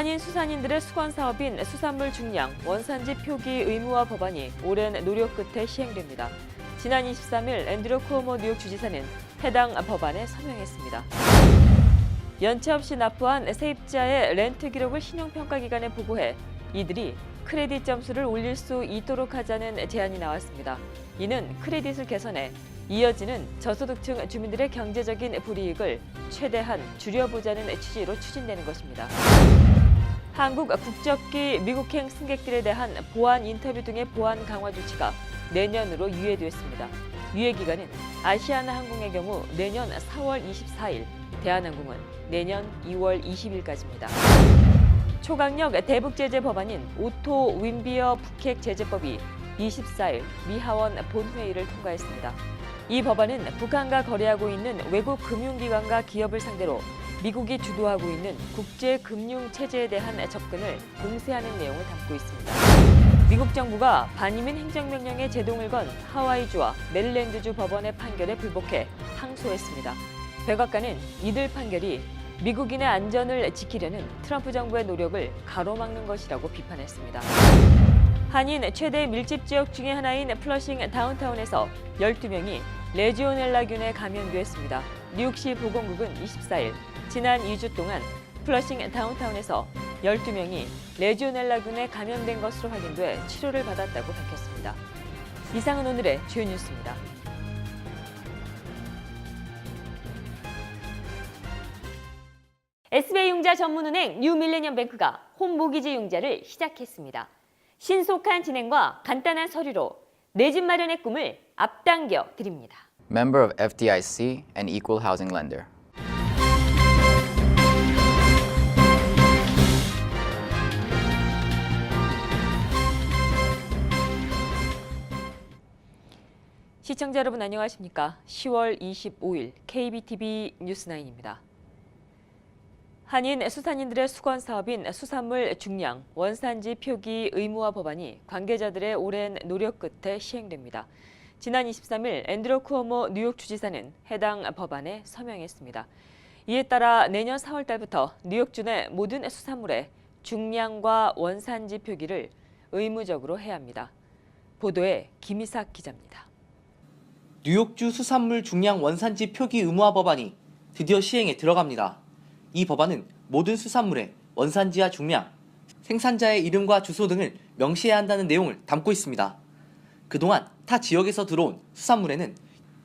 한인 수산인들의 수건 사업인 수산물 중량, 원산지 표기 의무화 법안이 오랜 노력 끝에 시행됩니다. 지난 23일 앤드류 쿠오모 뉴욕 주지사는 해당 법안에 서명했습니다. 연체 없이 납부한 세입자의 렌트 기록을 신용평가기관에 보고해 이들이 크레딧 점수를 올릴 수 있도록 하자는 제안이 나왔습니다. 이는 크레딧을 개선해 이어지는 저소득층 주민들의 경제적인 불이익을 최대한 줄여보자는 취지로 추진되는 것입니다. 한국 국적기 미국행 승객들에 대한 보안 인터뷰 등의 보안 강화 조치가 내년으로 유예됐습니다. 유예 기간은 아시아나 항공의 경우 내년 4월 24일, 대한항공은 내년 2월 20일까지입니다. 초강력 대북제재 법안인 오토 윈비어 북핵 제재법이 24일 미 하원 본회의를 통과했습니다. 이 법안은 북한과 거래하고 있는 외국 금융기관과 기업을 상대로 미국이 주도하고 있는 국제금융체제에 대한 접근을 봉쇄하는 내용을 담고 있습니다. 미국 정부가 반이민 행정명령에 제동을 건 하와이주와 메릴랜드주 법원의 판결에 불복해 항소했습니다. 백악관은 이들 판결이 미국인의 안전을 지키려는 트럼프 정부의 노력을 가로막는 것이라고 비판했습니다. 한인 최대 밀집 지역 중의 하나인 플러싱 다운타운에서 12명이 레지오넬라균에 감염됐습니다. 뉴욕시 보건국은 24일 지난 2주 동안 플러싱 다운타운에서 12명이 레지오넬라균에 감염된 것으로 확인돼 치료를 받았다고 밝혔습니다. 이상은 오늘의 주요 뉴스입니다. SBI융자 전문은행 뉴밀레니엄뱅크가 홈모기지 융자를 시작했습니다. 신속한 진행과 간단한 서류로 내 집 마련의 꿈을 앞당겨 드립니다. Member of FDIC and equal housing lender. 시청자 여러분 안녕하십니까? 10월 25일 KBTV 뉴스9입니다. 한인 수산인들의 수건 사업인 수산물 중량, 원산지 표기 의무화 법안이 관계자들의 오랜 노력 끝에 시행됩니다. 지난 23일 앤드류 쿠오모 뉴욕 주지사는 해당 법안에 서명했습니다. 이에 따라 내년 4월 달부터 뉴욕주 내 모든 수산물에 중량과 원산지 표기를 의무적으로 해야 합니다. 보도에 김희삭 기자입니다. 뉴욕주 수산물 중량 원산지 표기 의무화 법안이 드디어 시행에 들어갑니다. 이 법안은 모든 수산물의 원산지와 중량, 생산자의 이름과 주소 등을 명시해야 한다는 내용을 담고 있습니다. 그동안 타 지역에서 들어온 수산물에는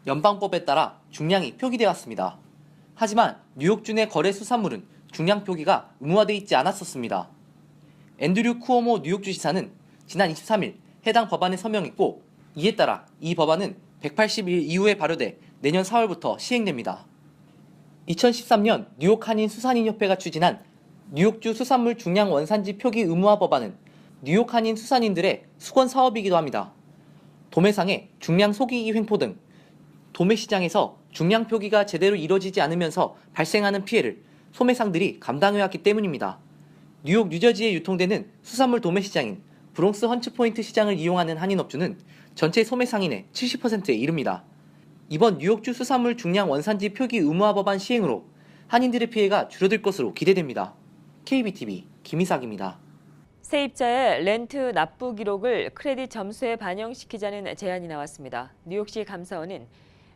연방법에 따라 중량이 표기되어 왔습니다. 하지만 뉴욕주 내 거래 수산물은 중량 표기가 의무화되어 있지 않았었습니다. 앤드류 쿠오모 뉴욕주지사는 지난 23일 해당 법안에 서명했고 이에 따라 이 법안은 180일 이후에 발효돼 내년 4월부터 시행됩니다. 2013년 뉴욕 한인 수산인협회가 추진한 뉴욕주 수산물 중량 원산지 표기 의무화 법안은 뉴욕 한인 수산인들의 수건 사업이기도 합니다. 도매상의 중량 속이기 횡포 등 도매시장에서 중량 표기가 제대로 이루어지지 않으면서 발생하는 피해를 소매상들이 감당해왔기 때문입니다. 뉴욕 뉴저지에 유통되는 수산물 도매시장인 브롱스 헌츠포인트 시장을 이용하는 한인업주는 전체 소매상인의 70%에 이릅니다. 이번 뉴욕주 수산물 중량 원산지 표기 의무화 법안 시행으로 한인들의 피해가 줄어들 것으로 기대됩니다. KBTV 김희삭입니다. 세입자의 렌트 납부 기록을 크레딧 점수에 반영시키자는 제안이 나왔습니다. 뉴욕시 감사원은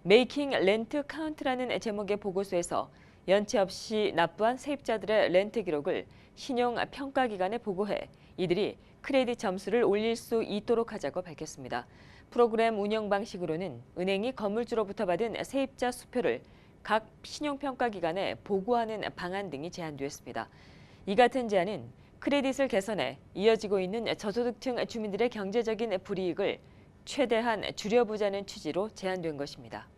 Making Rent Count라는 제목의 보고서에서 연체 없이 납부한 세입자들의 렌트 기록을 신용평가기관에 보고해 이들이 크레딧 점수를 올릴 수 있도록 하자고 밝혔습니다. 프로그램 운영 방식으로는 은행이 건물주로부터 받은 세입자 수표를 각 신용평가기관에 보고하는 방안 등이 제안되었습니다. 이 같은 제안은 크레딧을 개선해 이어지고 있는 저소득층 주민들의 경제적인 불이익을 최대한 줄여보자는 취지로 제안된 것입니다.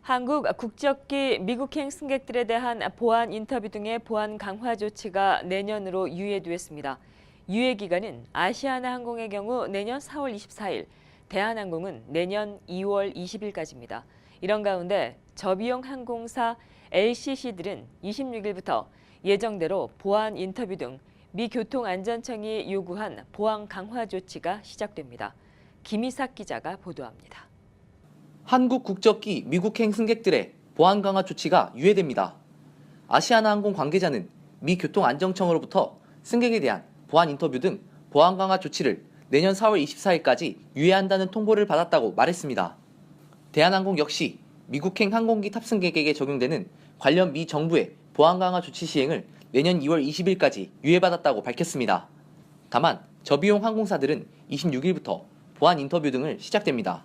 한국 국적기 미국행 승객들에 대한 보안 인터뷰 등의 보안 강화 조치가 내년으로 유예됐습니다. 유예 기간은 아시아나 항공의 경우 내년 4월 24일, 대한항공은 내년 2월 20일까지입니다. 이런 가운데 저비용 항공사 LCC들은 26일부터 예정대로 보안 인터뷰 등 미 교통안전청이 요구한 보안 강화 조치가 시작됩니다. 김희삭 기자가 보도합니다. 한국 국적기 미국행 승객들의 보안 강화 조치가 유예됩니다. 아시아나항공 관계자는 미 교통안전청으로부터 승객에 대한 보안 인터뷰 등 보안 강화 조치를 내년 4월 24일까지 유예한다는 통보를 받았다고 말했습니다. 대한항공 역시 미국행 항공기 탑승객에게 적용되는 관련 미 정부의 보안 강화 조치 시행을 내년 2월 20일까지 유예받았다고 밝혔습니다. 다만 저비용 항공사들은 26일부터 보안 인터뷰 등을 시작됩니다.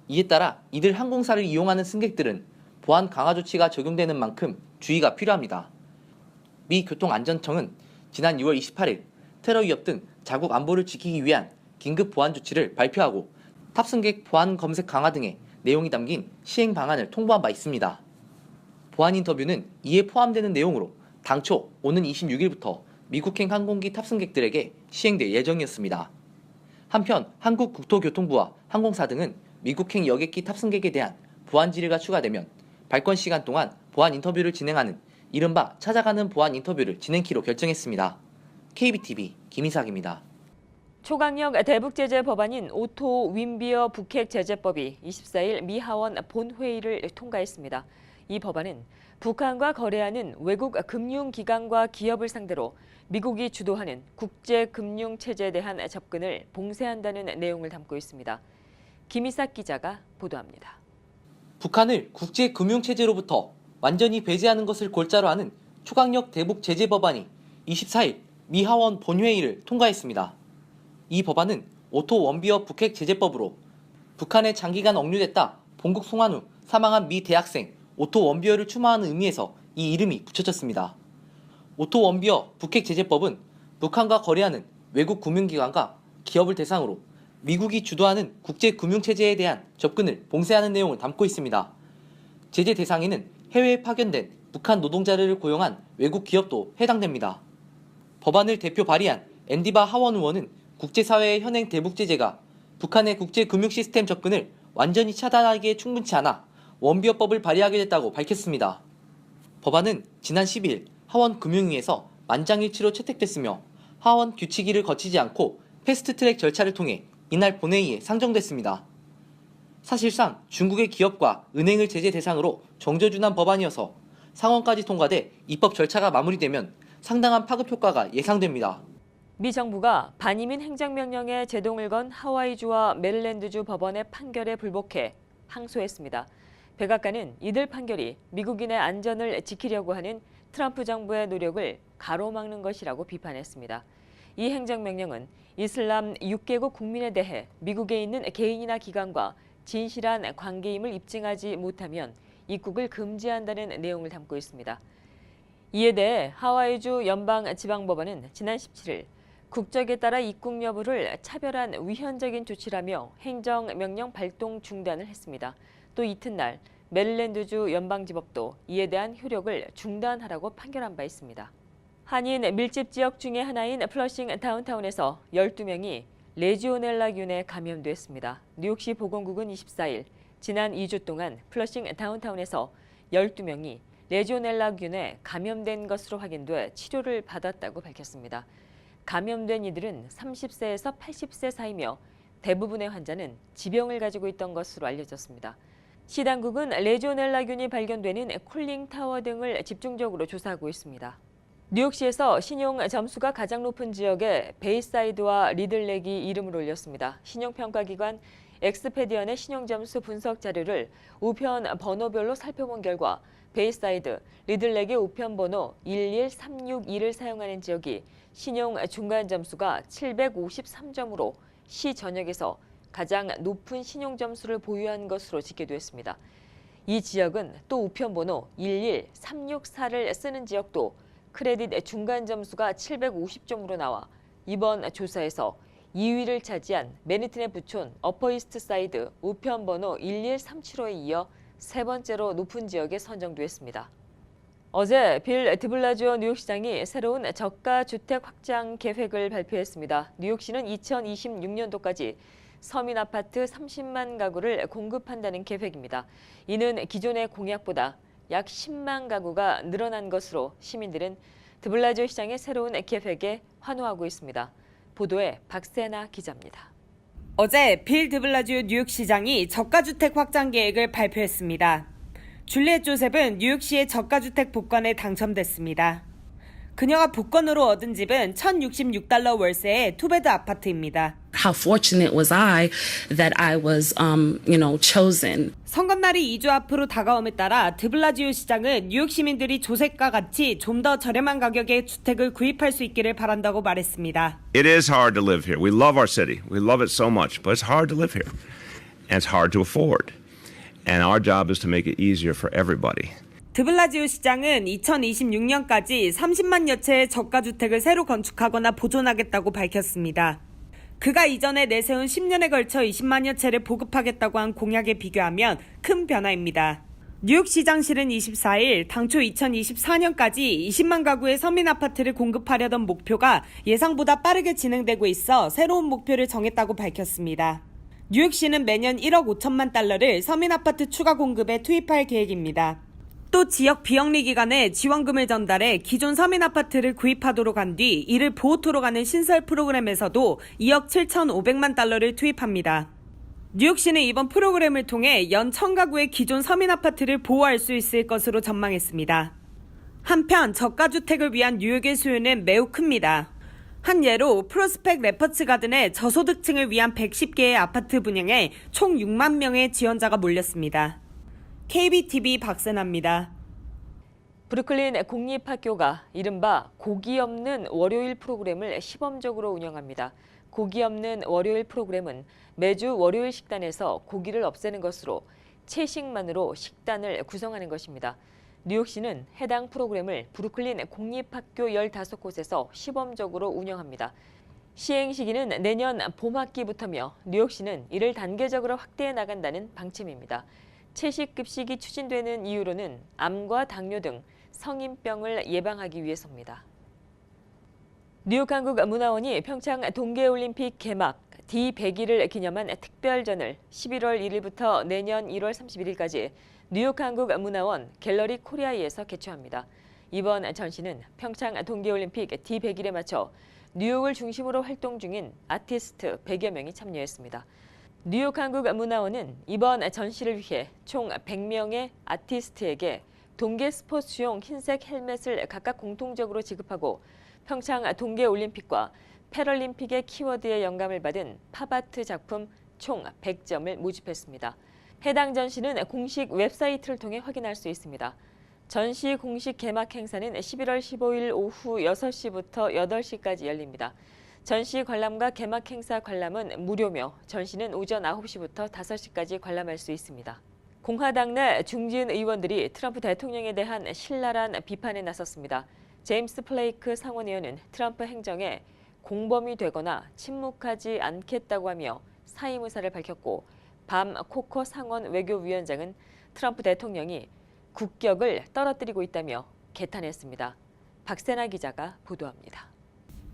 이에 따라 이들 항공사를 이용하는 승객들은 보안 강화 조치가 적용되는 만큼 주의가 필요합니다. 미 교통안전청은 지난 6월 28일 테러 위협 등 자국 안보를 지키기 위한 긴급 보안 조치를 발표하고 탑승객 보안 검색 강화 등의 내용이 담긴 시행 방안을 통보한 바 있습니다. 보안 인터뷰는 이에 포함되는 내용으로 당초 오는 26일부터 미국행 항공기 탑승객들에게 시행될 예정이었습니다. 한편 한국국토교통부와 항공사 등은 미국행 여객기 탑승객에 대한 보안 지뢰가 추가되면 발권 시간 동안 보안 인터뷰를 진행하는 이른바 찾아가는 보안 인터뷰를 진행키로 결정했습니다. KBTV 김희삭입니다. 초강력 대북제재 법안인 오토 윈비어 북핵 제재법이 24일 미 하원 본회의를 통과했습니다. 이 법안은 북한과 거래하는 외국 금융기관과 기업을 상대로 미국이 주도하는 국제금융체제에 대한 접근을 봉쇄한다는 내용을 담고 있습니다. 김희삭 기자가 보도합니다. 북한을 국제금융체제로부터 완전히 배제하는 것을 골자로 하는 초강력 대북 제재 법안이 24일 미 하원 본회의를 통과했습니다. 이 법안은 오토 원비어 북핵 제재법으로 북한에 장기간 억류됐다 본국 송환 후 사망한 미 대학생 오토 원비어를 추모하는 의미에서 이 이름이 붙여졌습니다. 오토 원비어 북핵 제재법은 북한과 거래하는 외국 금융기관과 기업을 대상으로 미국이 주도하는 국제금융체제에 대한 접근을 봉쇄하는 내용을 담고 있습니다. 제재 대상에는 해외에 파견된 북한 노동자를 고용한 외국 기업도 해당됩니다. 법안을 대표 발의한 앤디바 하원 의원은 국제사회의 현행 대북제재가 북한의 국제금융 시스템 접근을 완전히 차단하기에 충분치 않아 원비어법을 발의하게 됐다고 밝혔습니다. 법안은 지난 12일 하원 금융위에서 만장일치로 채택됐으며 하원 규칙위를 거치지 않고 패스트트랙 절차를 통해 이날 본회의에 상정됐습니다. 사실상 중국의 기업과 은행을 제재 대상으로 정저준한 법안이어서 상원까지 통과돼 입법 절차가 마무리되면 상당한 파급 효과가 예상됩니다. 미 정부가 반이민 행정명령에 제동을 건 하와이주와 메릴랜드주 법원의 판결에 불복해 항소했습니다. 백악관은 이들 판결이 미국인의 안전을 지키려고 하는 트럼프 정부의 노력을 가로막는 것이라고 비판했습니다. 이 행정명령은 이슬람 6개국 국민에 대해 미국에 있는 개인이나 기관과 진실한 관계임을 입증하지 못하면 입국을 금지한다는 내용을 담고 있습니다. 이에 대해 하와이주 연방지방법원은 지난 17일 국적에 따라 입국 여부를 차별한 위헌적인 조치라며 행정명령 발동 중단을 했습니다. 또 이튿날 메릴랜드주 연방지법도 이에 대한 효력을 중단하라고 판결한 바 있습니다. 한인 밀집 지역 중의 하나인 플러싱 다운타운에서 12명이 레지오넬라균에 감염됐습니다. 뉴욕시 보건국은 24일 지난 2주 동안 플러싱 다운타운에서 12명이 레지오넬라균에 감염된 것으로 확인돼 치료를 받았다고 밝혔습니다. 감염된 이들은 30세에서 80세 사이며 대부분의 환자는 지병을 가지고 있던 것으로 알려졌습니다. 시 당국은 레지오넬라균이 발견되는 쿨링타워 등을 집중적으로 조사하고 있습니다. 뉴욕시에서 신용 점수가 가장 높은 지역에 베이사이드와 리들렉이 이름을 올렸습니다. 신용평가기관 엑스페디언의 신용점수 분석 자료를 우편 번호별로 살펴본 결과 베이사이드, 리들렉의 우편 번호 11362를 사용하는 지역이 신용 중간 점수가 753점으로 시 전역에서 가장 높은 신용 점수를 보유한 것으로 집계됐습니다. 이 지역은 또 우편 번호 11364를 쓰는 지역도 크레딧 중간 점수가 750점으로 나와 이번 조사에서 2위를 차지한 매니튼의 부촌 어퍼이스트 사이드 우편 번호 11375에 이어 세 번째로 높은 지역에 선정됐습니다. 어제 빌 드블라지오 뉴욕시장이 새로운 저가 주택 확장 계획을 발표했습니다. 뉴욕시는 2026년도까지 서민 아파트 30만 가구를 공급한다는 계획입니다. 이는 기존의 공약보다 약 10만 가구가 늘어난 것으로 시민들은 드블라지오 시장의 새로운 계획에 환호하고 있습니다. 보도에 박세나 기자입니다. 어제 빌 드블라지오 뉴욕시장이 저가주택 확장 계획을 발표했습니다. 줄리엣 조셉은 뉴욕시의 저가주택 복권에 당첨됐습니다. 그녀가 복권으로 얻은 집은 $1,066 월세의 투베드 아파트입니다. How fortunate was I that I was, chosen. 선거날이 2주 앞으로 다가옴에 따라 드블라지오 시장은 뉴욕 시민들이 조색과 같이 좀 더 저렴한 가격의 주택을 구입할 수 있기를 바란다고 말했습니다. It is hard to live here. We love our city. We love it so much, but it's hard to live here. And it's hard to afford. And our job is to make it easier for everybody. 드블라지오 시장은 2026년까지 30만여 채의 저가주택을 새로 건축하거나 보존하겠다고 밝혔습니다. 그가 이전에 내세운 10년에 걸쳐 20만여 채를 보급하겠다고 한 공약에 비교하면 큰 변화입니다. 뉴욕시장실은 24일 당초 2024년까지 20만 가구의 서민 아파트를 공급하려던 목표가 예상보다 빠르게 진행되고 있어 새로운 목표를 정했다고 밝혔습니다. 뉴욕시는 매년 1억 5천만 달러를 서민 아파트 추가 공급에 투입할 계획입니다. 또 지역 비영리 기관에 지원금을 전달해 기존 서민 아파트를 구입하도록 한 뒤 이를 보호토로 가는 신설 프로그램에서도 2억 7,500만 달러를 투입합니다. 뉴욕시는 이번 프로그램을 통해 연 1,000가구의 기존 서민 아파트를 보호할 수 있을 것으로 전망했습니다. 한편 저가주택을 위한 뉴욕의 수요는 매우 큽니다. 한 예로 프로스펙 레퍼츠 가든의 저소득층을 위한 110개의 아파트 분양에 총 6만 명의 지원자가 몰렸습니다. KBTV 박세나입니다. 브루클린 공립학교가 이른바 고기 없는 월요일 프로그램을 시범적으로 운영합니다. 고기 없는 월요일 프로그램은 매주 월요일 식단에서 고기를 없애는 것으로 채식만으로 식단을 구성하는 것입니다. 뉴욕시는 해당 프로그램을 브루클린 공립학교 15곳에서 시범적으로 운영합니다. 시행 시기는 내년 봄학기부터며 뉴욕시는 이를 단계적으로 확대해 나간다는 방침입니다. 채식급식이 추진되는 이유로는 암과 당뇨 등 성인병을 예방하기 위해서입니다. 뉴욕 한국문화원이 평창 동계올림픽 개막 D100일을 기념한 특별전을 11월 1일부터 내년 1월 31일까지 뉴욕 한국문화원 갤러리 코리아이에서 개최합니다. 이번 전시는 평창 동계올림픽 D100일에 맞춰 뉴욕을 중심으로 활동 중인 아티스트 100여 명이 참여했습니다. 뉴욕 한국문화원은 이번 전시를 위해 총 100명의 아티스트에게 동계 스포츠용 흰색 헬멧을 각각 공통적으로 지급하고 평창 동계올림픽과 패럴림픽의 키워드에 영감을 받은 팝아트 작품 총 100점을 모집했습니다. 해당 전시는 공식 웹사이트를 통해 확인할 수 있습니다. 전시 공식 개막 행사는 11월 15일 오후 6시부터 8시까지 열립니다. 전시 관람과 개막 행사 관람은 무료며 전시는 오전 9시부터 5시까지 관람할 수 있습니다. 공화당 내 중진 의원들이 트럼프 대통령에 대한 신랄한 비판에 나섰습니다. 제임스 플레이크 상원의원은 트럼프 행정에 공범이 되거나 침묵하지 않겠다고 하며 사임 의사를 밝혔고 밤 코커 상원 외교위원장은 트럼프 대통령이 국격을 떨어뜨리고 있다며 개탄했습니다. 박세나 기자가 보도합니다.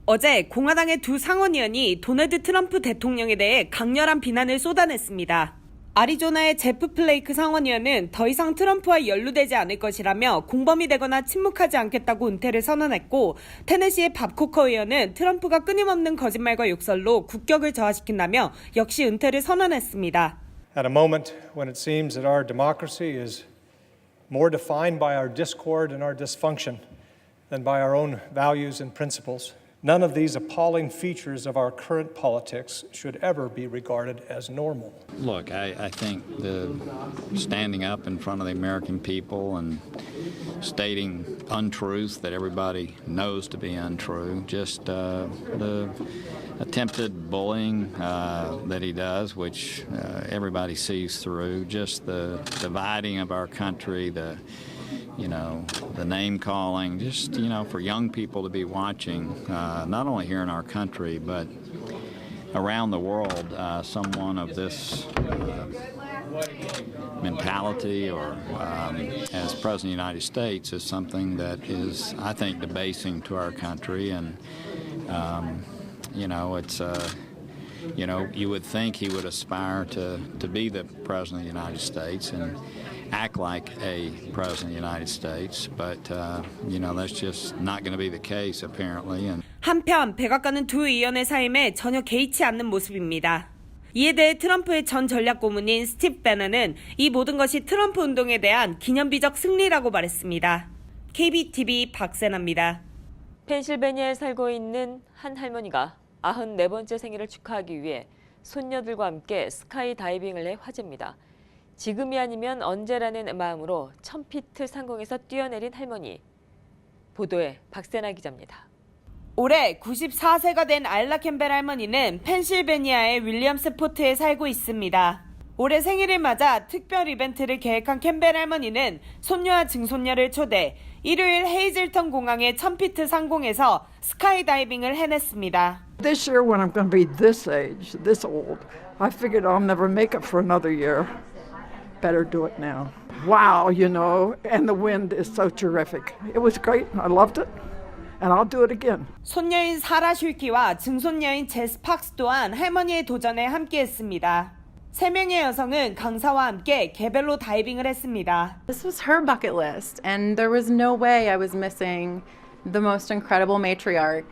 어제 공화당의 두 상원의원이 도널드 트럼프 대통령에 대해 강렬한 비난을 쏟아냈습니다. 아리조나의 제프 플레이크 상원의원은 더 이상 트럼프와 연루되지 않을 것이라며 공범이 되거나 침묵하지 않겠다고 은퇴를 선언했고, 테네시의 밥 코커 의원은 트럼프가 끊임없는 거짓말과 욕설로 국격을 저하시킨다며 역시 은퇴를 선언했습니다. At a moment when it seems that our democracy is more defined by our discord and our dysfunction than by our own values and principles, none of these appalling features of our current politics should ever be regarded as normal. Look, I think the standing up in front of the American people and stating untruths that everybody knows to be untrue, just the attempted bullying that he does, which everybody sees through, just the dividing of our country, the name calling, just, for young people to be watching, not only here in our country, but around the world, someone of this mentality or as President of the United States is something that is, I think, debasing to our country. And, it's, you would think he would aspire to be the President of the United States and act like a president of the United States, but that's just not going to be the case apparently. And 한편 백악관은 두 의원의 사임에 전혀 개의치 않는 모습입니다. 이에 대해 트럼프의 전 전략고문인 스티브 배넌은 이 모든 것이 트럼프 운동에 대한 기념비적 승리라고 말했습니다. KBTV 박세나입니다. 펜실베니아에 살고 있는 한 할머니가 94번째 생일을 축하하기 위해 손녀들과 함께 스카이 다이빙을 해 화제입니다. 지금이 아니면 언제라는 마음으로 1000피트 상공에서 뛰어내린 할머니. 보도에 박세나 기자입니다. 올해 94세가 된 알라 캠벨 할머니는 펜실베니아의 윌리엄스 포트에 살고 있습니다. 올해 생일을 맞아 특별 이벤트를 계획한 캠벨 할머니는 손녀와 증손녀를 초대, 일요일 헤이즐턴 공항의 1000피트 상공에서 스카이다이빙을 해냈습니다. This year, when I'm going to be this age, this old, I figured I'll never make it for another year. Better do it now. Wow, you know, and the wind is so terrific. It was great. I loved it, and I'll do it again. 손녀인 사라 슐키와 증손녀인 제스 팍스 또한 할머니의 도전에 함께했습니다. 3명의 여성은 강사와 함께 개별로 다이빙을 했습니다. This was her bucket list, and there was no way I was missing the most incredible matriarch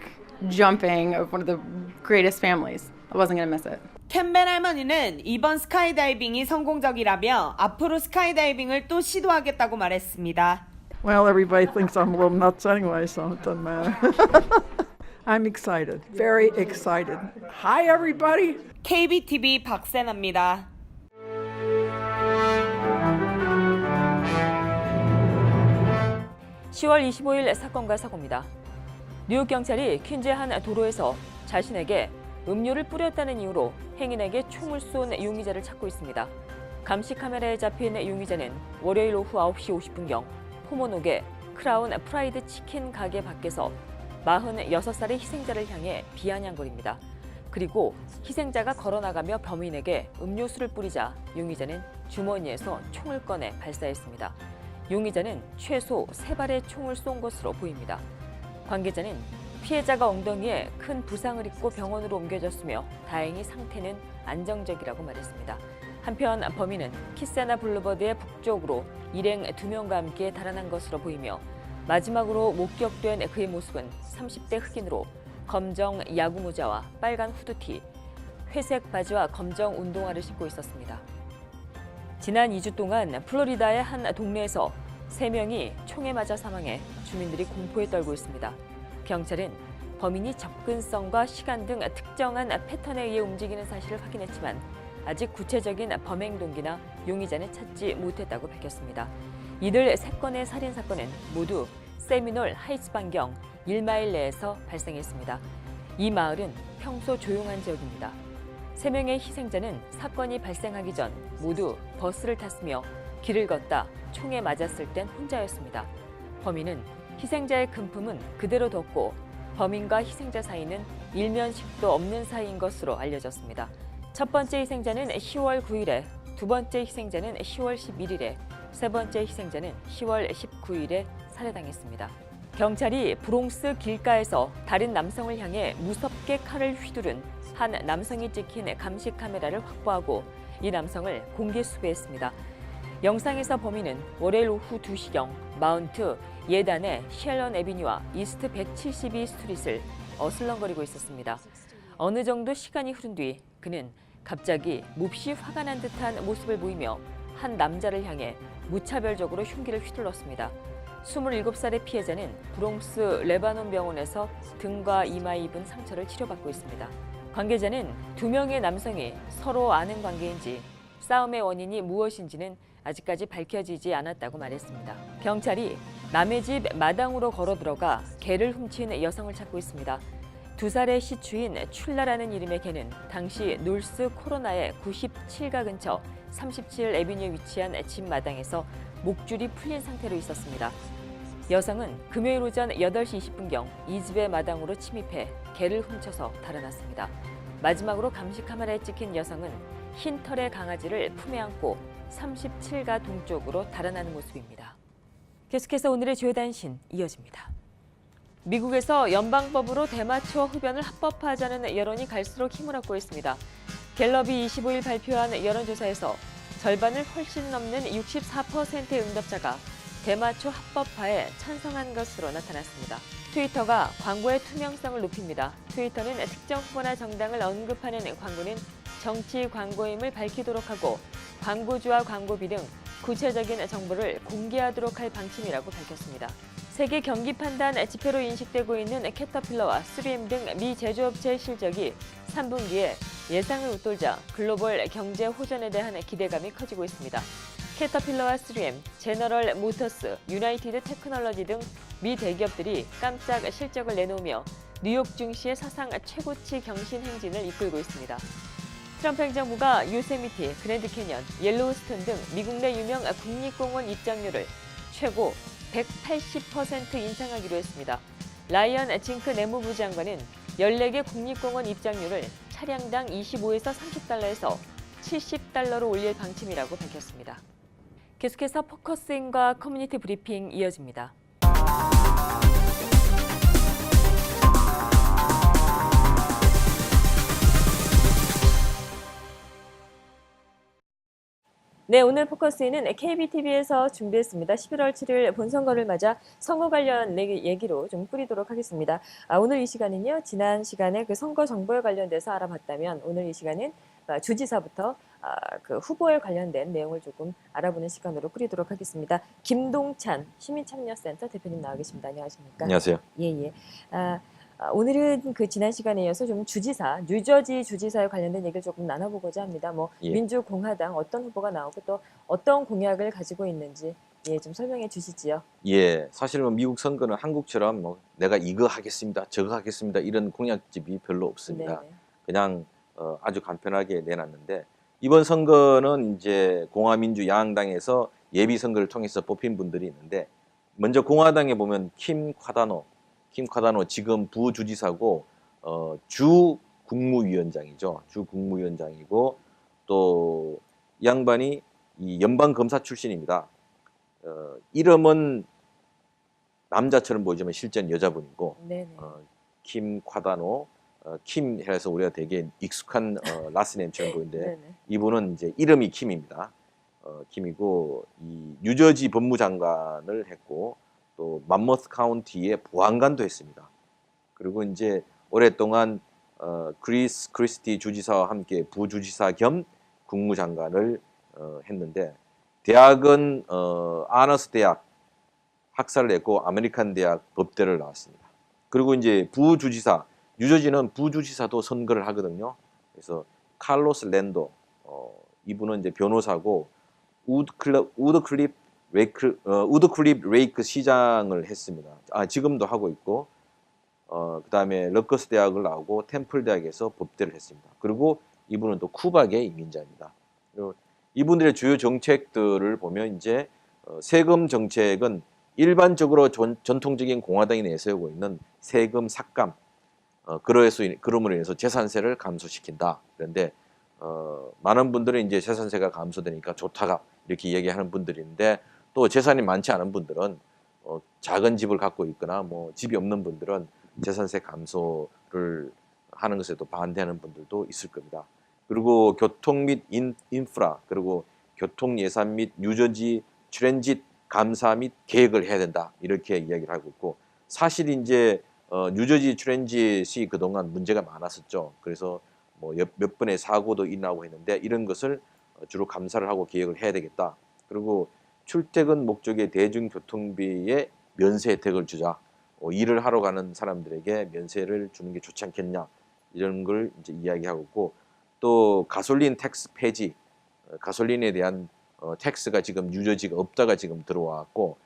jumping of one of the greatest families. I wasn't going to miss it. 캠벨 할머니는 이번 스카이다이빙이 성공적이라며 앞으로 스카이다이빙을 또 시도하겠다고 말했습니다. Well, everybody thinks I'm a little nuts anyway, so it doesn't matter. I'm excited, very excited. Hi, everybody. KBTV 박세나입니다. (10월 25일) 사건과 사고입니다. 뉴욕 경찰이 퀸즈 한 도로에서 자신에게 음료를 뿌렸다는 이유로 행인에게 총을 쏜 용의자를 찾고 있습니다. 감시 카메라에 잡힌 용의자는 월요일 오후 9시 50분경 포모녹의 크라운 프라이드 치킨 가게 밖에서 46살의 희생자를 향해 비아냥거립니다. 그리고 희생자가 걸어나가며 범인에게 음료수를 뿌리자 용의자는 주머니에서 총을 꺼내 발사했습니다. 용의자는 최소 3발의 총을 쏜 것으로 보입니다. 관계자는 피해자가 ong덩이에 큰 부상을 입고 병원으로 옮겨졌으며 다행히 상태는 안정적이라고 말했습니다. 한편 범인은 키세나 블루버드의 북쪽으로 일행 2명과 함께 달아난 것으로 보이며 마지막으로 목격된 그의 모습은 30대 흑인으로 검정 야구 모자와 빨간 후드티, 회색 바지와 검정 운동화를 신고 있었습니다. 지난 2주 동안 플로리다의 한 동네에서 3명이 총에 맞아 사망해 주민들이 공포에 떨고 있습니다. 경찰은 범인이 접근성과 시간 등 특정한 패턴에 의해 움직이는 사실을 확인했지만 아직 구체적인 범행 동기나 용의자는 찾지 못했다고 밝혔습니다. 이들 3건의 살인 사건은 모두 세미놀 하이츠 반경 1마일 내에서 발생했습니다. 이 마을은 평소 조용한 지역입니다. 3명의 희생자는 사건이 발생하기 전 모두 버스를 탔으며 길을 걷다 총에 맞았을 땐 혼자였습니다. 범인은 희생자의 금품은 그대로 뒀고 범인과 희생자 사이는 일면식도 없는 사이인 것으로 알려졌습니다. 첫 번째 희생자는 10월 9일에, 두 번째 희생자는 10월 11일에, 세 번째 희생자는 10월 19일에 살해당했습니다. 경찰이 브롱스 길가에서 다른 남성을 향해 무섭게 칼을 휘두른 한 남성이 찍힌 감시 카메라를 확보하고 이 남성을 공개 수배했습니다. 영상에서 범인은 월요일 오후 2시경 마운트 예단의 셸런 애비뉴와 이스트 172 스트릿을 어슬렁거리고 있었습니다. 어느 정도 시간이 흐른 뒤 그는 갑자기 몹시 화가 난 듯한 모습을 보이며 한 남자를 향해 무차별적으로 흉기를 휘둘렀습니다. 27살의 피해자는 브롱스 레바논 병원에서 등과 이마에 입은 상처를 치료받고 있습니다. 관계자는 2명의 남성이 서로 아는 관계인지 싸움의 원인이 무엇인지는 아직까지 밝혀지지 않았다고 말했습니다. 경찰이 남의 집 마당으로 걸어 들어가 개를 훔친 여성을 찾고 있습니다. 2살의 시추인 출라라는 이름의 개는 당시 놀스 코로나의 97가 근처 37 애비뉴에 위치한 집 마당에서 목줄이 풀린 상태로 있었습니다. 여성은 금요일 오전 8시 20분경 이 집의 마당으로 침입해 개를 훔쳐서 달아났습니다. 마지막으로 감시 카메라에 찍힌 여성은 흰 털의 강아지를 품에 안고 37가 동쪽으로 달아나는 모습입니다. 계속해서 오늘의 주요 단신 이어집니다. 미국에서 연방법으로 대마초 흡연을 합법화하자는 여론이 갈수록 힘을 얻고 있습니다. 갤럽이 25일 발표한 여론조사에서 절반을 훨씬 넘는 64%의 응답자가 대마초 합법화에 찬성한 것으로 나타났습니다. 트위터가 광고의 투명성을 높입니다. 트위터는 특정 후보나 정당을 언급하는 광고는 정치 광고임을 밝히도록 하고 광고주와 광고비 등 구체적인 정보를 공개하도록 할 방침이라고 밝혔습니다. 세계 경기 판단 지표로 인식되고 있는 캐터필러와 3M 등 미 제조업체의 실적이 3분기에 예상을 웃돌자 글로벌 경제 호전에 대한 기대감이 커지고 있습니다. 캐터필러와 3M, 제너럴 모터스, 유나이티드 테크놀로지 등 미 대기업들이 깜짝 실적을 내놓으며 뉴욕 증시의 사상 최고치 경신 행진을 이끌고 있습니다. 트럼프 행정부가 요세미티, 그랜드 캐년, 옐로우스톤 등 미국 내 유명 국립공원 입장료를 최고 180% 인상하기로 했습니다. 라이언 징크 내무부 장관은 14개 국립공원 입장료를 차량당 25에서 30달러에서 70달러로 올릴 방침이라고 밝혔습니다. 계속해서 포커스인과 커뮤니티 브리핑 이어집니다. 네, 오늘 포커스에는 KBTV에서 준비했습니다. 11월 7일 본선거를 맞아 선거 관련 얘기로 좀 뿌리도록 하겠습니다. 오늘 이 시간은요, 지난 시간에 그 선거 정보에 관련돼서 알아봤다면 오늘 이 시간은 주지사부터 그 후보에 관련된 내용을 조금 알아보는 시간으로 뿌리도록 하겠습니다. 김동찬 시민참여센터 대표님 나와 계십니다. 안녕하십니까? 안녕하세요. 예. 오늘은 그 지난 시간에 이어서 좀 주지사, 뉴저지 주지사에 관련된 얘기를 조금 나눠보고자 합니다. 예. 민주공화당 어떤 후보가 나오고 또 어떤 공약을 가지고 있는지 좀 설명해 주시지요. 예, 사실은 미국 선거는 한국처럼 뭐 내가 이거 하겠습니다, 저거 하겠습니다 이런 공약집이 별로 없습니다. 네네. 그냥 아주 간편하게 내놨는데 이번 선거는 이제 공화민주 양당에서 예비 선거를 통해서 뽑힌 분들이 있는데 먼저 공화당에 보면 킴 콰다노 지금 부주지사고 주 국무위원장이죠. 주 국무위원장이고 또 이 양반이 이 연방검사 출신입니다. 이름은 남자처럼 보이지만 실제는 여자분이고 킴 콰다노 킴 해서 우리가 되게 익숙한 라스네임처럼 보이는데 네네. 이분은 이제 이름이 킴입니다. 킴이고 이 뉴저지 법무장관을 했고 또 맘모스 카운티의 보안관도 했습니다. 그리고 이제 오랫동안 크리스 크리스티 주지사와 함께 부주지사 겸 국무장관을 했는데 대학은 아너스 대학 학사를 했고 아메리칸 대학 법대를 나왔습니다. 그리고 이제 부주지사 뉴저지는 부주지사도 선거를 하거든요. 그래서 칼로스 랜도 이분은 이제 변호사고 우드클립 레이크 시장을 했습니다. 지금도 하고 있고 그다음에 러커스 대학을 나오고 템플 대학에서 법대를 했습니다. 그리고 이분은 또 쿠바계 이민자입니다. 그리고 이분들의 주요 정책들을 보면 이제 세금 정책은 일반적으로 전통적인 공화당이 내세우고 있는 세금 삭감 그럼으로 인해서 재산세를 감소시킨다. 그런데 많은 분들은 이제 재산세가 감소되니까 좋다가 이렇게 얘기하는 분들이 있는데 또 재산이 많지 않은 분들은 작은 집을 갖고 있거나 뭐 집이 없는 분들은 재산세 감소를 하는 것에도 반대하는 분들도 있을 겁니다. 그리고 교통 및 인프라 그리고 교통 예산 및 뉴저지 트랜짓 감사 및 계획을 해야 된다 이렇게 이야기를 하고 있고 사실 이제 뉴저지 트랜짓이 그동안 문제가 많았었죠. 그래서 뭐 몇 번의 사고도 일어나고 했는데 이런 것을 주로 감사를 하고 계획을 해야 되겠다. 그리고 출퇴근 목적의 대중교통비에 면세 혜택을 주자. 일을 하러 가는 사람들에게 면세를 주는 게 좋지 않겠냐. 이런 걸 이제 이야기하고 있고 또 가솔린 텍스 폐지, 가솔린에 대한 텍스가 지금 뉴저지가 없다가 지금 들어왔고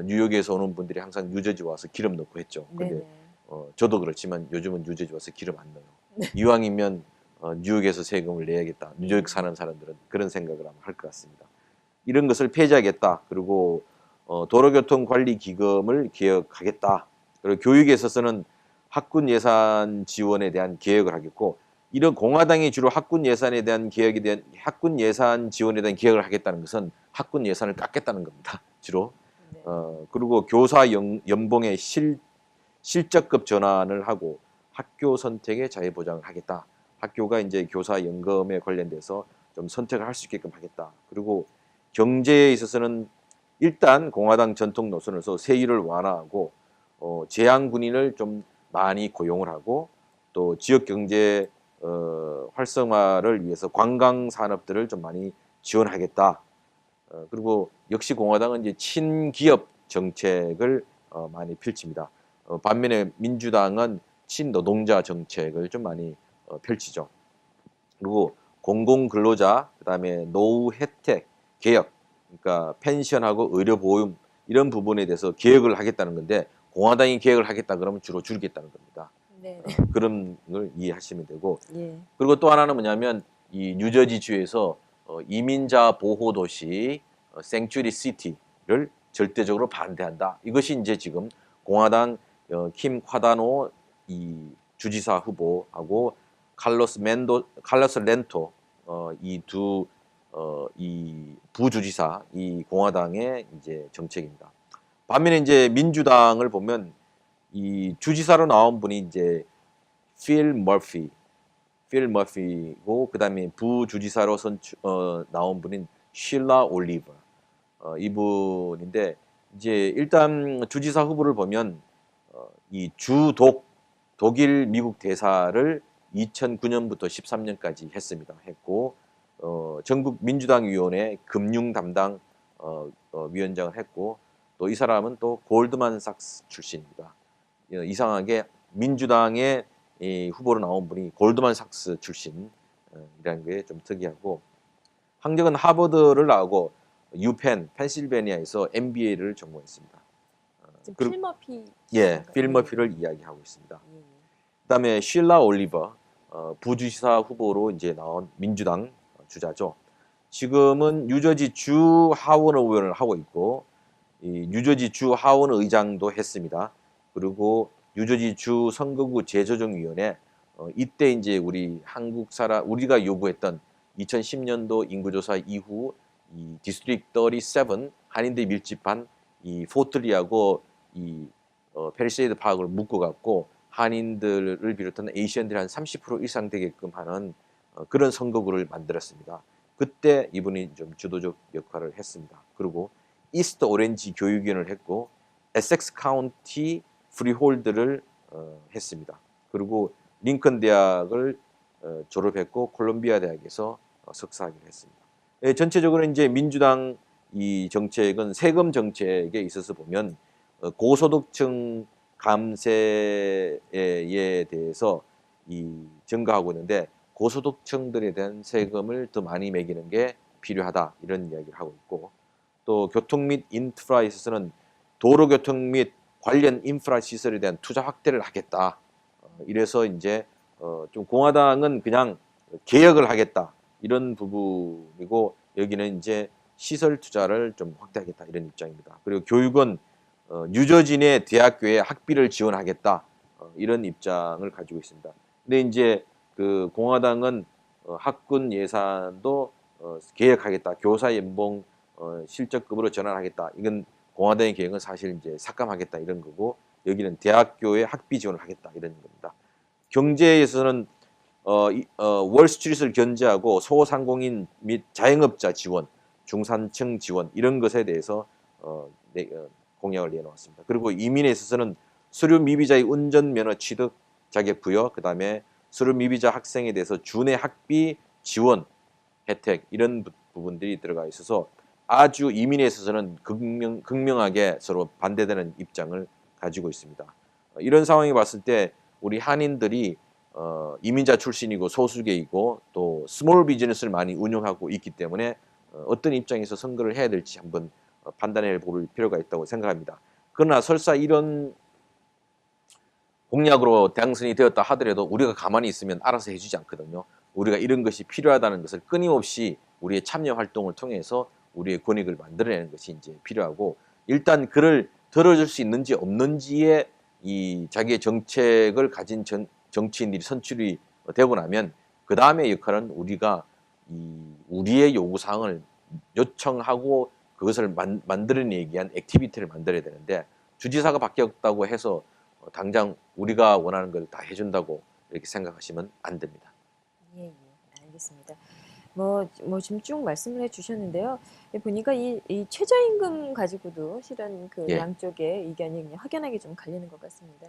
뉴욕에서 오는 분들이 항상 뉴저지 와서 기름 넣고 했죠. 근데 저도 그렇지만 요즘은 뉴저지 와서 기름 안 넣어요. 이왕이면 뉴욕에서 세금을 내야겠다. 뉴욕 사는 사람들은 그런 생각을 아마 할 것 같습니다. 이런 것을 폐지하겠다. 그리고 도로교통관리기금을 개혁하겠다. 그리고 교육에 있어서는 학군 예산 지원에 대한 개혁을 하겠고 이런 공화당이 주로 학군 예산 지원에 대한 개혁을 하겠다는 것은 학군 예산을 깎겠다는 겁니다. 주로. 그리고 교사 연봉의 실적급 전환을 하고 학교 선택의 자유 보장을 하겠다. 학교가 이제 교사 연금에 관련돼서 좀 선택을 할 수 있게끔 하겠다. 그리고 경제에 있어서는 일단 공화당 전통 노선에서 세율을 완화하고 재향 군인을 좀 많이 고용을 하고 또 지역 경제 활성화를 위해서 관광 산업들을 좀 많이 지원하겠다. 그리고 역시 공화당은 이제 친기업 정책을 많이 펼칩니다. 반면에 민주당은 친노동자 정책을 좀 많이 펼치죠. 그리고 공공근로자, 그다음에 노후 혜택 개혁, 그러니까 펜션하고 의료보험 이런 부분에 대해서 개혁을 하겠다는 건데 공화당이 개혁을 하겠다 그러면 주로 줄이겠다는 겁니다. 네. 그런 걸 이해하시면 되고 예. 그리고 또 하나는 뭐냐면 이 뉴저지주에서 이민자 보호 도시 생츄리 시티를 절대적으로 반대한다. 이것이 이제 지금 공화당 킴 콰다노 이 주지사 후보하고 칼로스 렌토 이 두 이 부주지사 이 공화당의 이제 정책입니다. 반면에 이제 민주당을 보면 이 주지사로 나온 분이 이제 필 머피고 그다음에 부주지사로 나온 분인 쉴라 올리버 이분인데 이제 일단 주지사 후보를 보면 이 독일 미국 대사를 2009년부터 13년까지 했고 전국 민주당 위원회 금융 담당 위원장을 했고 또 이 사람은 또 골드만삭스 출신입니다. 이상하게 민주당의 이 후보로 나온 분이 골드만삭스 출신이라는 게 좀 특이하고 학력은 하버드를 나오고 유펜 펜실베니아에서 MBA를 전공했습니다. 지금 필 머피. 예, 필 머피를 이야기하고 있습니다. 그다음에 쉴라 올리버 부주지사 후보로 이제 나온 민주당 주자죠. 지금은 뉴저지 주 하원 의원을 하고 있고 이 뉴저지 주 하원 의장도 했습니다. 그리고 뉴저지 주 선거구 재조정위원회 이때 이제 우리가 요구했던 2010년도 인구조사 이후 이 디스트릭 37 한인들 밀집한 이 포틀리하고 이 페리세이드 파크를 묶어갖고 한인들을 비롯한 에이시안들이 한 30% 이상 되게끔 하는 그런 선거구를 만들었습니다. 그때 이분이 좀 주도적 역할을 했습니다. 그리고 이스트 오렌지 교육위원을 했고 에섹스 카운티 프리홀드를 했습니다. 그리고 링컨 대학을 졸업했고 콜롬비아 대학에서 석사학위를 했습니다. 전체적으로 이제 민주당 이 정책은 세금 정책에 있어서 보면 고소득층 감세에 대해서 증가하고 있는데 고소득층들에 대한 세금을 더 많이 매기는 게 필요하다 이런 이야기를 하고 있고 또 교통 및 인프라에 있어서는 도로교통 및 관련 인프라 시설에 대한 투자 확대를 하겠다. 이래서 이제 좀 공화당은 그냥 개혁을 하겠다 이런 부분이고 여기는 이제 시설 투자를 좀 확대하겠다 이런 입장입니다. 그리고 교육은 뉴저지 내 대학교에 학비를 지원하겠다 이런 입장을 가지고 있습니다. 근데 이제 그 공화당은 학군 예산도 개혁하겠다, 교사 연봉 실적급으로 전환하겠다. 이건 공화당의 계획은 사실 이제 삭감하겠다 이런 거고 여기는 대학교에 학비 지원을 하겠다 이런 겁니다. 경제에서는 월스트리트를 견제하고 소상공인 및 자영업자 지원, 중산층 지원 이런 것에 대해서 공약을 내놓았습니다. 그리고 이민에 있어서는 수료 미비자의 운전면허 취득 자격 부여, 그 다음에 수료 미비자 학생에 대해서 주내 학비 지원 혜택 이런 부분들이 들어가 있어서 아주 이민에 있어서는 극명하게 서로 반대되는 입장을 가지고 있습니다. 이런 상황에 봤을 때 우리 한인들이 이민자 출신이고 소수계이고 또 스몰 비즈니스를 많이 운영하고 있기 때문에 어떤 입장에서 선거를 해야 될지 한번 판단해 볼 필요가 있다고 생각합니다. 그러나 설사 이런 공약으로 당선이 되었다 하더라도 우리가 가만히 있으면 알아서 해주지 않거든요. 우리가 이런 것이 필요하다는 것을 끊임없이 우리의 참여 활동을 통해서 우리의 권익을 만들어내는 것이 이제 필요하고 일단 그를 들어줄 수 있는지 없는지에 이 자기의 정책을 가진 정치인들이 선출이 되고 나면 그 다음의 역할은 우리가 우리의 요구사항을 요청하고 그것을 만들어내기 위한 액티비티를 만들어야 되는데 주지사가 바뀌었다고 해서 당장 우리가 원하는 걸 다 해준다고 이렇게 생각하시면 안 됩니다. 예, 알겠습니다. 뭐 지금 쭉 말씀을 해주셨는데요. 보니까 이 최저임금 가지고도 실은 그 양쪽의 의견이 그냥 확연하게 좀 갈리는 것 같습니다.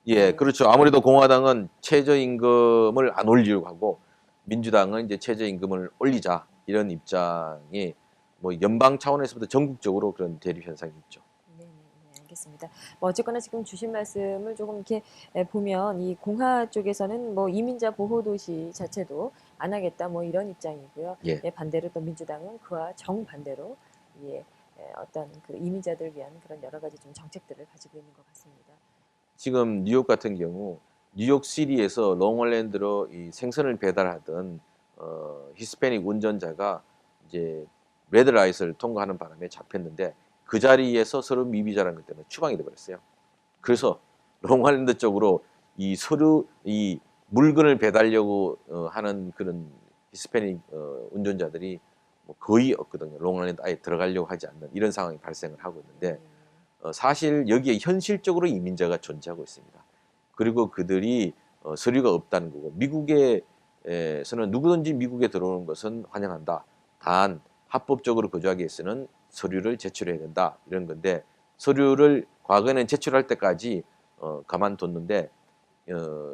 예, 그렇죠. 아무래도 공화당은 최저임금을 안 올리려고 하고 민주당은 이제 최저임금을 올리자 이런 입장이 뭐 연방 차원에서부터 전국적으로 그런 대립 현상이 있죠. 네, 좋겠습니다. 뭐 어쨌거나 지금 주신 말씀을 조금 이렇게 보면 이 공화 쪽에서는 뭐 이민자 보호 도시 자체도 안 하겠다 뭐 이런 입장이고요. 예. 반대로 또 민주당은 그와 정반대로 어떤 그 이민자들을 위한 그런 여러 가지 좀 정책들을 가지고 있는 것 같습니다. 지금 뉴욕 같은 경우 뉴욕시리에서 롱아일랜드로 이 생선을 배달하던 히스패닉 운전자가 이제 레드라이트를 통과하는 바람에 잡혔는데 그 자리에서 서로 미비자라는 것 때문에 추방이 돼버렸어요. 그래서 롱아일랜드 쪽으로 이 물건을 배달려고 하는 그런 히스패닉 운전자들이 뭐 거의 없거든요. 롱아일랜드 아예 들어가려고 하지 않는 이런 상황이 발생을 하고 있는데 사실 여기에 현실적으로 이민자가 존재하고 있습니다. 그리고 그들이 서류가 없다는 거고 미국에서는 누구든지 미국에 들어오는 것은 환영한다. 단 합법적으로 거주하기 위해서는 서류를 제출해야 된다 이런 건데 서류를 과거에는 제출할 때까지 가만뒀는데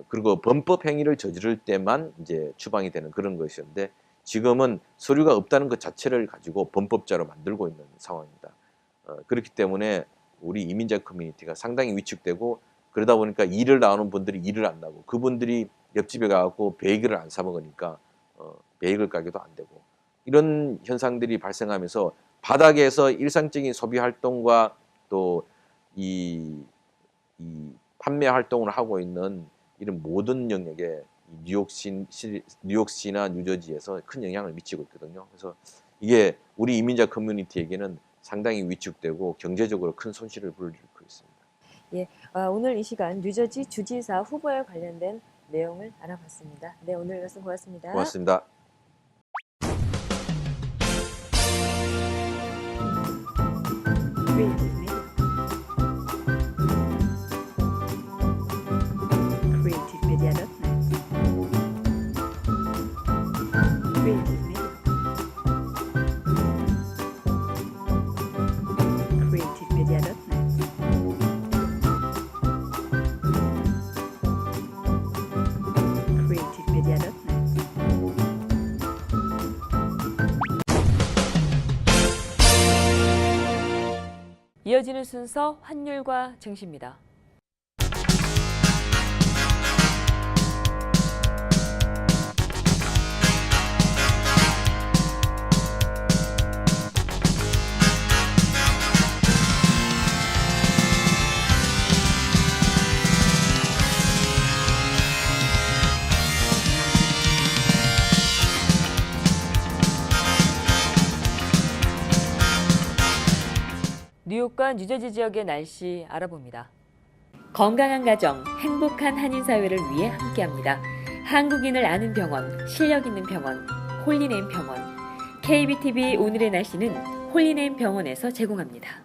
그리고 범법 행위를 저지를 때만 이제 추방이 되는 그런 것이었는데 지금은 서류가 없다는 것 자체를 가지고 범법자로 만들고 있는 상황입니다. 그렇기 때문에 우리 이민자 커뮤니티가 상당히 위축되고 그러다 보니까 일을 나오는 분들이 일을 안 나고 그분들이 옆집에 가고 베이글을 안 사 먹으니까 베이글 가게도 안 되고 이런 현상들이 발생하면서 바닥에서 일상적인 소비 활동과 또 이 판매 활동을 하고 있는 이런 모든 영역에 뉴욕시나 뉴저지에서 큰 영향을 미치고 있거든요. 그래서 이게 우리 이민자 커뮤니티에게는 상당히 위축되고 경제적으로 큰 손실을 불러일으키고 있습니다. 예, 오늘 이 시간 뉴저지 주지사 후보에 관련된 내용을 알아봤습니다. 네, 오늘 말씀 고맙습니다. 고맙습니다. 이어지는 순서 환율과 증시입니다. 뉴욕과 뉴저지 지역의 날씨 알아봅니다. 건강한 가정, 행복한 한인사회를 위해 함께합니다. 한국인을 아는 병원, 실력 있는 병원, 홀리네임 병원. KBTV 오늘의 날씨는 홀리네임 병원에서 제공합니다.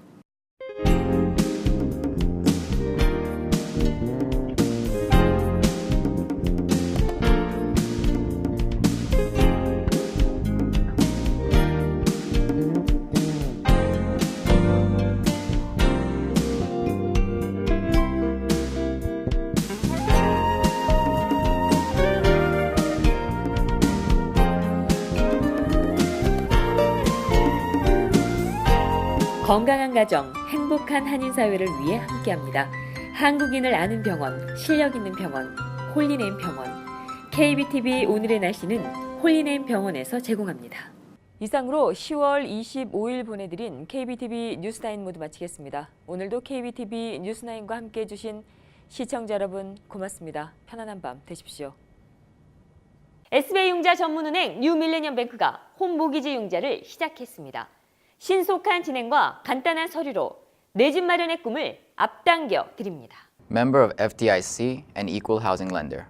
건강한 가정, 행복한 한인사회를 위해 함께합니다. 한국인을 아는 병원, 실력 있는 병원, 홀리네임 병원. KBTV 오늘의 날씨는 홀리네임 병원에서 제공합니다. 이상으로 10월 25일 보내드린 KBTV 뉴스9 모두 마치겠습니다. 오늘도 KBTV 뉴스9과 함께해 주신 시청자 여러분 고맙습니다. 편안한 밤 되십시오. SBI 융자 전문은행 뉴밀레니엄뱅크가 홈모기지 융자를 시작했습니다. 신속한 진행과 간단한 서류로 내 집 마련의 꿈을 앞당겨 드립니다. Member of FDIC and equal housing lender.